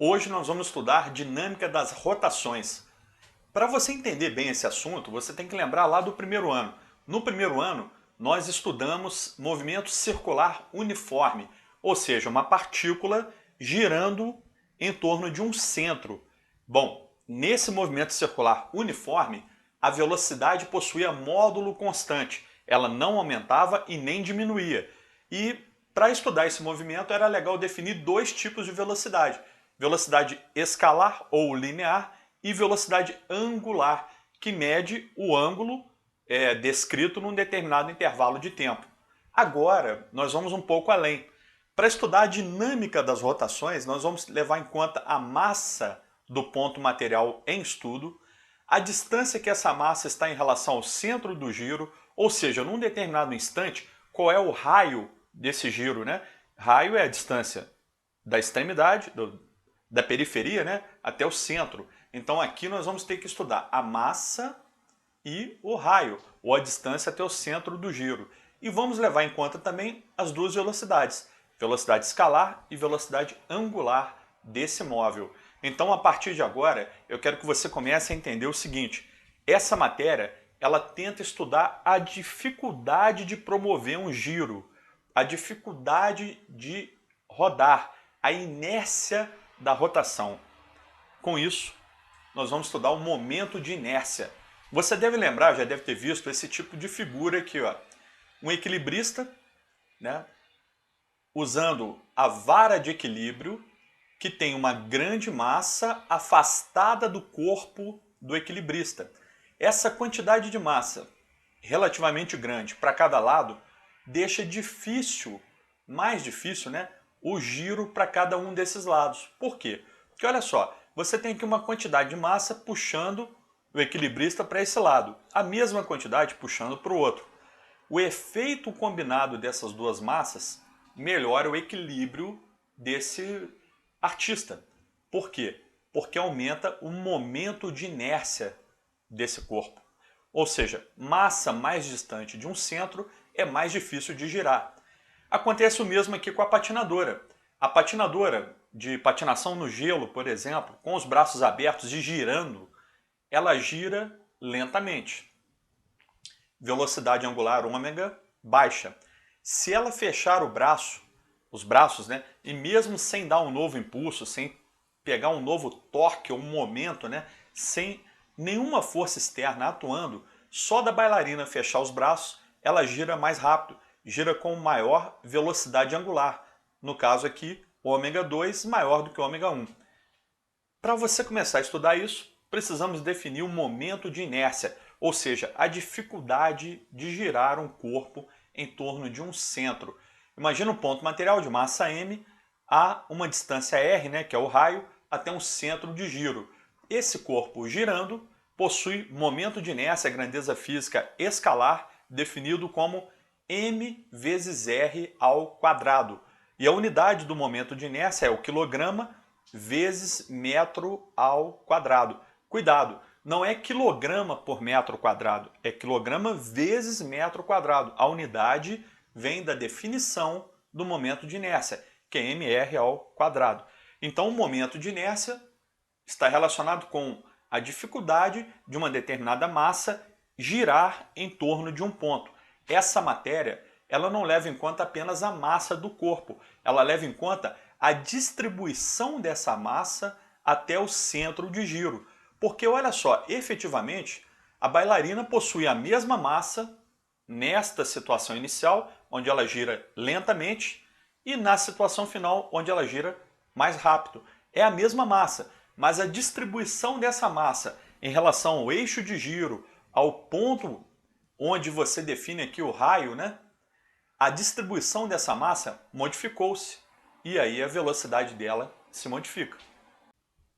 Hoje nós vamos estudar dinâmica das rotações. Para você entender bem esse assunto, você tem que lembrar lá do primeiro ano. No primeiro ano, nós estudamos movimento circular uniforme, ou seja, uma partícula girando em torno de um centro. Bom, nesse movimento circular uniforme, a velocidade possuía módulo constante. Ela não aumentava e nem diminuía. E para estudar esse movimento era legal definir dois tipos de velocidade: velocidade escalar ou linear e velocidade angular, que mede o ângulo descrito num determinado intervalo de tempo. Agora, nós vamos um pouco além. Para estudar a dinâmica das rotações, nós vamos levar em conta a massa do ponto material em estudo, a distância que essa massa está em relação ao centro do giro, ou seja, num determinado instante, qual é o raio desse giro, né? Raio é a distância da extremidade, da periferia, né, até o centro. Então aqui nós vamos ter que estudar a massa e o raio, ou a distância até o centro do giro. E vamos levar em conta também as duas velocidades, velocidade escalar e velocidade angular desse móvel. Então a partir de agora eu quero que você comece a entender o seguinte: essa matéria ela tenta estudar a dificuldade de promover um giro, a dificuldade de rodar, a inércia da rotação. Com isso, nós vamos estudar o momento de inércia. Você deve lembrar, já deve ter visto esse tipo de figura aqui, ó. Um equilibrista, né, usando a vara de equilíbrio, que tem uma grande massa afastada do corpo do equilibrista. Essa quantidade de massa relativamente grande para cada lado deixa difícil, mais difícil, né, o giro para cada um desses lados. Por quê? Porque olha só, você tem aqui uma quantidade de massa puxando o equilibrista para esse lado, a mesma quantidade puxando para o outro. O efeito combinado dessas duas massas melhora o equilíbrio desse artista. Por quê? Porque aumenta o momento de inércia desse corpo. Ou seja, massa mais distante de um centro é mais difícil de girar. Acontece o mesmo aqui com a patinadora. A patinadora de patinação no gelo, por exemplo, com os braços abertos e girando, ela gira lentamente. Velocidade angular ômega baixa. Se ela fechar o braço, os braços, né, e mesmo sem dar um novo impulso, sem pegar um novo torque ou um momento, né, sem nenhuma força externa atuando, só da bailarina fechar os braços, ela gira mais rápido, gira com maior velocidade angular. No caso aqui, ômega 2 maior do que ômega 1. Para você começar a estudar isso, precisamos definir o momento de inércia, ou seja, a dificuldade de girar um corpo em torno de um centro. Imagina um ponto material de massa m a uma distância r, né, que é o raio, até um centro de giro. Esse corpo girando possui momento de inércia, grandeza física escalar, definido como m vezes r ao quadrado. E a unidade do momento de inércia é o quilograma vezes metro ao quadrado. Cuidado, não é quilograma por metro quadrado, é quilograma vezes metro quadrado. A unidade vem da definição do momento de inércia, que é mr ao quadrado. Então o momento de inércia está relacionado com a dificuldade de uma determinada massa girar em torno de um ponto. Essa matéria, ela não leva em conta apenas a massa do corpo, ela leva em conta a distribuição dessa massa até o centro de giro. Porque olha só, efetivamente, a bailarina possui a mesma massa nesta situação inicial, onde ela gira lentamente, e na situação final, onde ela gira mais rápido. É a mesma massa, mas a distribuição dessa massa em relação ao eixo de giro, ao ponto onde você define aqui o raio, né? A distribuição dessa massa modificou-se e aí a velocidade dela se modifica.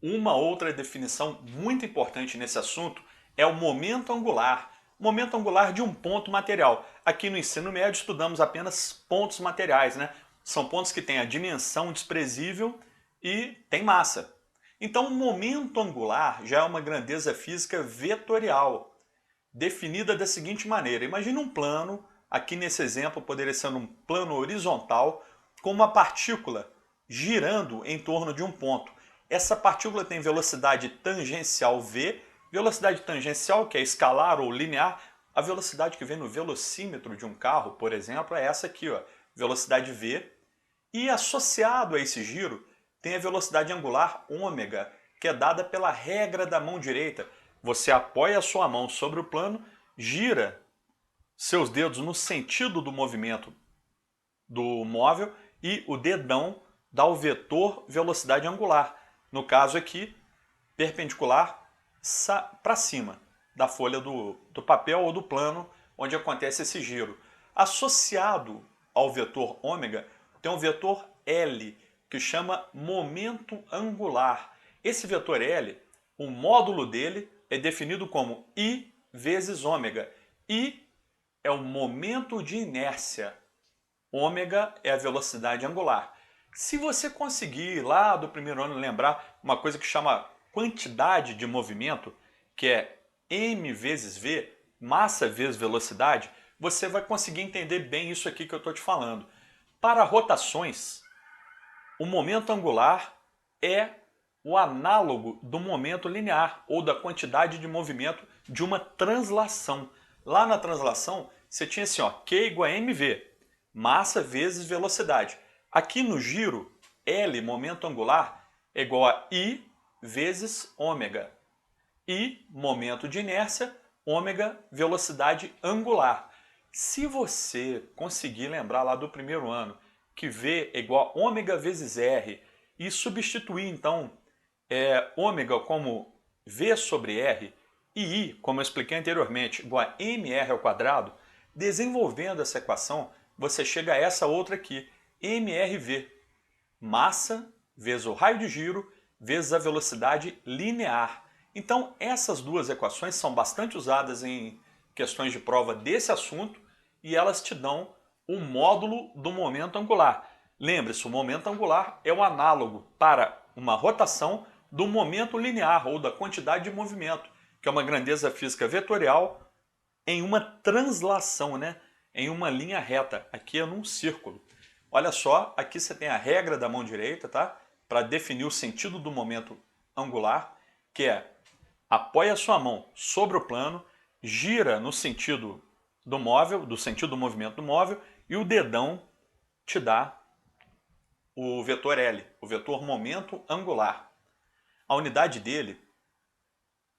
Uma outra definição muito importante nesse assunto é o momento angular. Momento angular de um ponto material. Aqui no ensino médio estudamos apenas pontos materiais, né? São pontos que têm a dimensão desprezível e têm massa. Então o momento angular já é uma grandeza física vetorial, definida da seguinte maneira. Imagine um plano, aqui nesse exemplo poderia ser um plano horizontal, com uma partícula girando em torno de um ponto. Essa partícula tem velocidade tangencial v, velocidade tangencial, que é escalar ou linear. A velocidade que vem no velocímetro de um carro, por exemplo, é essa aqui, ó, velocidade v. E associado a esse giro, tem a velocidade angular ômega, que é dada pela regra da mão direita. Você apoia a sua mão sobre o plano, gira seus dedos no sentido do movimento do móvel e o dedão dá o vetor velocidade angular. No caso aqui, perpendicular para cima da folha do papel ou do plano onde acontece esse giro. Associado ao vetor ômega, tem um vetor L, que chama momento angular. Esse vetor L, o módulo dele é definido como I vezes ômega. I é o momento de inércia. Ômega é a velocidade angular. Se você conseguir lá do primeiro ano lembrar uma coisa que chama quantidade de movimento, que é m vezes v, massa vezes velocidade, você vai conseguir entender bem isso aqui que eu estou te falando. Para rotações, o momento angular é o análogo do momento linear ou da quantidade de movimento de uma translação. Lá na translação, você tinha assim, ó, Q igual a mv, massa vezes velocidade. Aqui no giro, L, momento angular, é igual a I vezes ômega. I, momento de inércia, ômega, velocidade angular. Se você conseguir lembrar lá do primeiro ano que V é igual a ômega vezes R e substituir então ômega como V sobre R e I, como eu expliquei anteriormente, igual a mr ao quadrado, desenvolvendo essa equação, você chega a essa outra aqui, mrv, massa vezes o raio de giro vezes a velocidade linear. Então essas duas equações são bastante usadas em questões de prova desse assunto e elas te dão o módulo do momento angular. Lembre-se, o momento angular é o análogo para uma rotação do momento linear ou da quantidade de movimento, que é uma grandeza física vetorial em uma translação, né? Em uma linha reta. Aqui é num círculo. Olha só, aqui você tem a regra da mão direita, tá? Para definir o sentido do momento angular, que é apoia a sua mão sobre o plano, gira no sentido do móvel, do sentido do movimento do móvel, e o dedão te dá o vetor L, o vetor momento angular. A unidade dele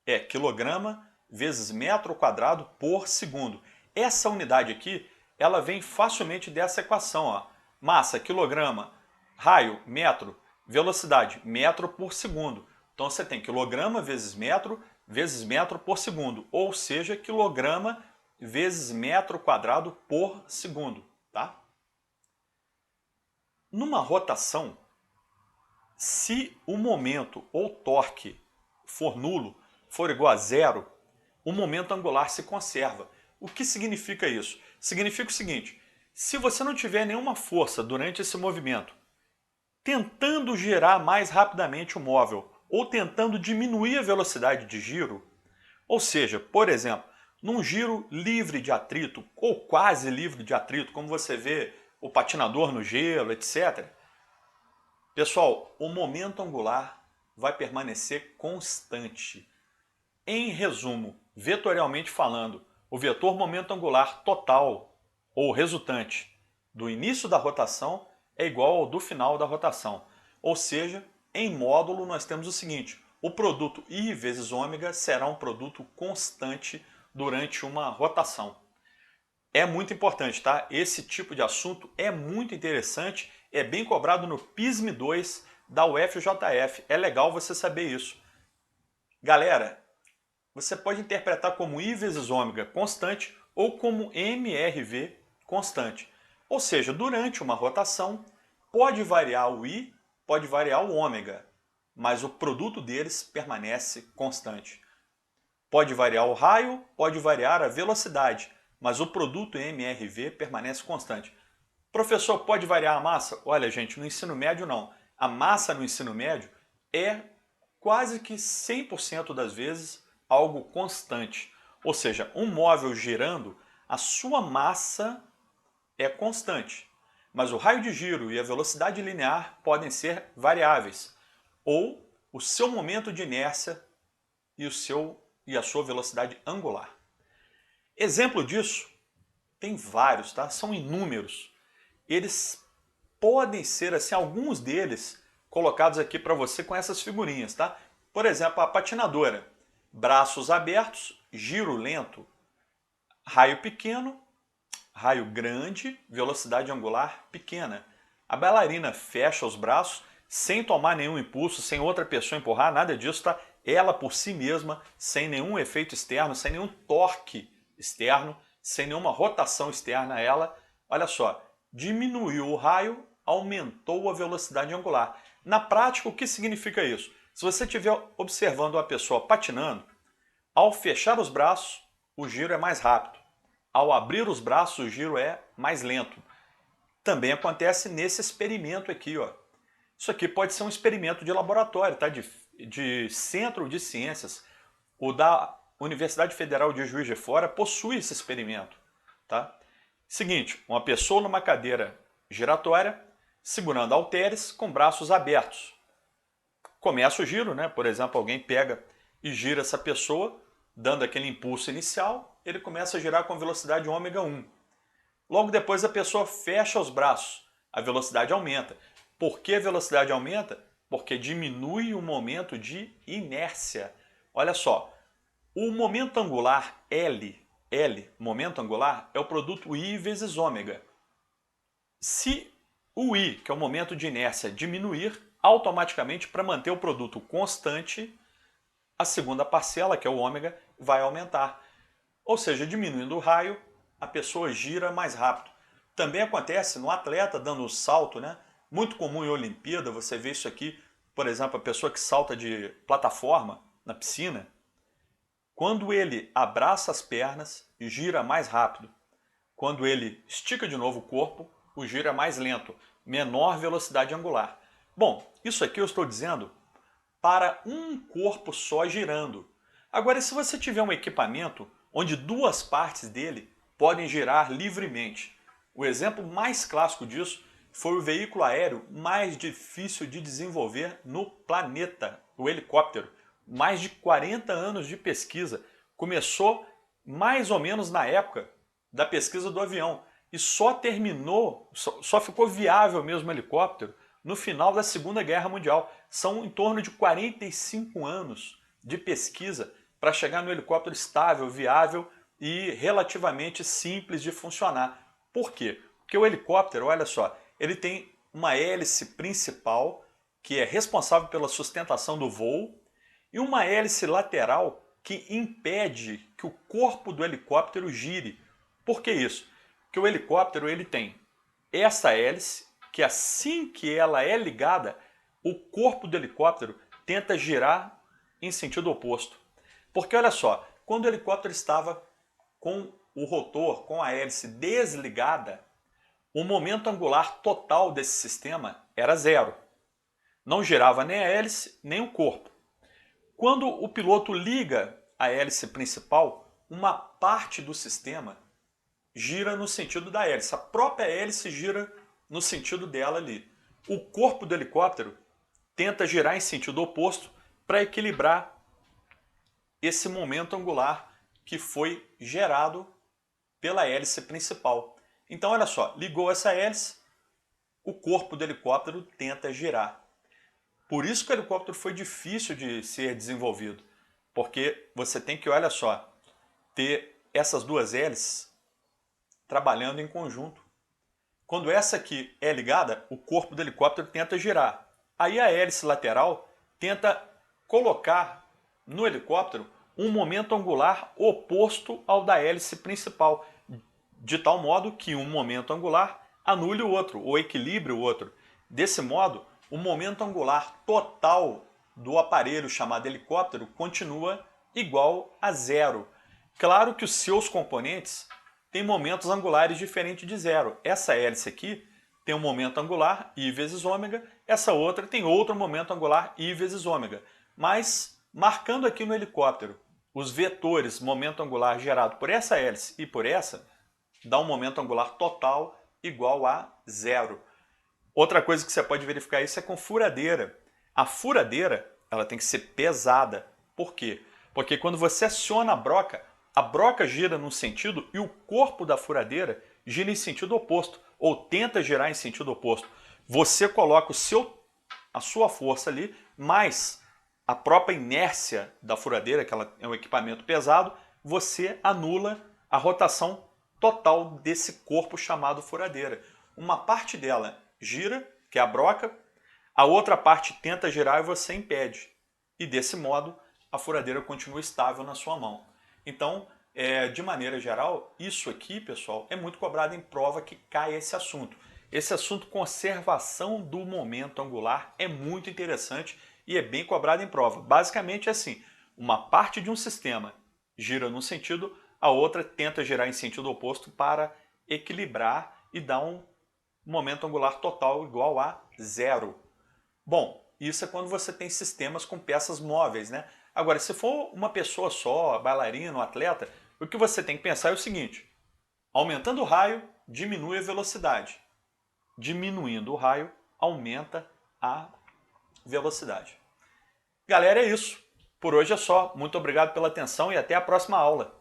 é quilograma vezes metro quadrado por segundo. Essa unidade aqui, ela vem facilmente dessa equação, ó. Massa, quilograma, raio, metro, velocidade, metro por segundo. Então você tem quilograma vezes metro por segundo, ou seja, quilograma vezes metro quadrado por segundo, tá? Numa rotação, se o momento ou torque for nulo, for igual a zero, o momento angular se conserva. O que significa isso? Significa o seguinte, se você não tiver nenhuma força durante esse movimento, tentando girar mais rapidamente o móvel ou tentando diminuir a velocidade de giro, ou seja, por exemplo, num giro livre de atrito ou quase livre de atrito, como você vê o patinador no gelo, etc. Pessoal, o momento angular vai permanecer constante. Em resumo, vetorialmente falando, o vetor momento angular total ou resultante do início da rotação é igual ao do final da rotação. Ou seja, em módulo nós temos o seguinte, o produto I vezes ômega será um produto constante durante uma rotação. É muito importante, tá? Esse tipo de assunto é muito interessante, é bem cobrado no PISM 2 da UFJF. É legal você saber isso. Galera, você pode interpretar como I vezes ômega constante ou como MRV constante. Ou seja, durante uma rotação, pode variar o I, pode variar o ômega, mas o produto deles permanece constante. Pode variar o raio, pode variar a velocidade, mas o produto MRV permanece constante. Professor, pode variar a massa? Olha, gente, no ensino médio não. A massa no ensino médio é quase que 100% das vezes algo constante. Ou seja, um móvel girando, a sua massa é constante, mas o raio de giro e a velocidade linear podem ser variáveis. Ou o seu momento de inércia e a sua velocidade angular. Exemplo disso, tem vários, tá? São inúmeros. Eles podem ser, assim, alguns deles colocados aqui para você com essas figurinhas, tá? Por exemplo, a patinadora. Braços abertos, giro lento, raio pequeno, raio grande, velocidade angular pequena. A bailarina fecha os braços sem tomar nenhum impulso, sem outra pessoa empurrar, nada disso, tá? Ela por si mesma, sem nenhum efeito externo, sem nenhum torque externo, sem nenhuma rotação externa a ela, olha só, diminuiu o raio, aumentou a velocidade angular. Na prática, o que significa isso? Se você estiver observando uma pessoa patinando, ao fechar os braços, o giro é mais rápido. Ao abrir os braços, o giro é mais lento. Também acontece nesse experimento aqui, ó. Isso aqui pode ser um experimento de laboratório, tá? De centro de ciências. O da Universidade Federal de Juiz de Fora possui esse experimento, tá? Seguinte, uma pessoa numa cadeira giratória, segurando halteres com braços abertos. Começa o giro, né? Por exemplo, alguém pega e gira essa pessoa, dando aquele impulso inicial, ele começa a girar com velocidade ômega 1. Logo depois a pessoa fecha os braços, a velocidade aumenta. Por que a velocidade aumenta? Porque diminui o momento de inércia. Olha só, o momento angular L, momento angular, é o produto I vezes ômega. Se o I, que é o momento de inércia, diminuir, automaticamente, para manter o produto constante, a segunda parcela, que é o ômega, vai aumentar. Ou seja, diminuindo o raio, a pessoa gira mais rápido. Também acontece no atleta dando o salto, né? Muito comum em Olimpíada, você vê isso aqui, por exemplo, a pessoa que salta de plataforma na piscina, quando ele abraça as pernas, gira mais rápido. Quando ele estica de novo o corpo, o giro é mais lento, menor velocidade angular. Bom, isso aqui eu estou dizendo para um corpo só girando. Agora, se você tiver um equipamento onde duas partes dele podem girar livremente, o exemplo mais clássico disso foi o veículo aéreo mais difícil de desenvolver no planeta, o helicóptero. Mais de 40 anos de pesquisa. Começou mais ou menos na época da pesquisa do avião e só terminou, só ficou viável mesmo o helicóptero no final da Segunda Guerra Mundial. São em torno de 45 anos de pesquisa para chegar no helicóptero estável, viável e relativamente simples de funcionar. Por quê? Porque o helicóptero, olha só, ele tem uma hélice principal que é responsável pela sustentação do voo e uma hélice lateral que impede que o corpo do helicóptero gire. Por que isso? Porque o helicóptero ele tem essa hélice que assim que ela é ligada, o corpo do helicóptero tenta girar em sentido oposto. Porque olha só, quando o helicóptero estava com o rotor, com a hélice desligada, o momento angular total desse sistema era zero. Não girava nem a hélice, nem o corpo. Quando o piloto liga a hélice principal, uma parte do sistema gira no sentido da hélice. A própria hélice gira no sentido dela ali. O corpo do helicóptero tenta girar em sentido oposto para equilibrar esse momento angular que foi gerado pela hélice principal. Então, olha só, ligou essa hélice, o corpo do helicóptero tenta girar. Por isso que o helicóptero foi difícil de ser desenvolvido, porque você tem que, olha só, ter essas duas hélices trabalhando em conjunto. Quando essa aqui é ligada, o corpo do helicóptero tenta girar. Aí a hélice lateral tenta colocar no helicóptero um momento angular oposto ao da hélice principal, de tal modo que um momento angular anule o outro, ou equilibre o outro. Desse modo, o momento angular total do aparelho chamado helicóptero continua igual a zero. Claro que os seus componentes têm momentos angulares diferentes de zero. Essa hélice aqui tem um momento angular I vezes ômega, essa outra tem outro momento angular I vezes ômega. Mas, marcando aqui no helicóptero os vetores momento angular gerado por essa hélice e por essa, dá um momento angular total igual a zero. Outra coisa que você pode verificar isso é com furadeira. A furadeira ela tem que ser pesada. Por quê? Porque quando você aciona a broca gira num sentido e o corpo da furadeira gira em sentido oposto, ou tenta girar em sentido oposto. Você coloca a sua força ali, mais a própria inércia da furadeira, que ela é um equipamento pesado, você anula a rotação total desse corpo chamado furadeira. Uma parte dela gira, que é a broca, a outra parte tenta girar e você impede. E desse modo, a furadeira continua estável na sua mão. Então, de maneira geral, isso aqui, pessoal, é muito cobrado em prova que cai esse assunto. Esse assunto, conservação do momento angular, é muito interessante e é bem cobrado em prova. Basicamente é assim, uma parte de um sistema gira num sentido, a outra tenta girar em sentido oposto para equilibrar e dar um momento angular total igual a zero. Bom, isso é quando você tem sistemas com peças móveis, né? Agora, se for uma pessoa só, bailarino, atleta, o que você tem que pensar é o seguinte: aumentando o raio, diminui a velocidade. Diminuindo o raio, aumenta a velocidade. Galera, é isso. Por hoje é só. Muito obrigado pela atenção e até a próxima aula.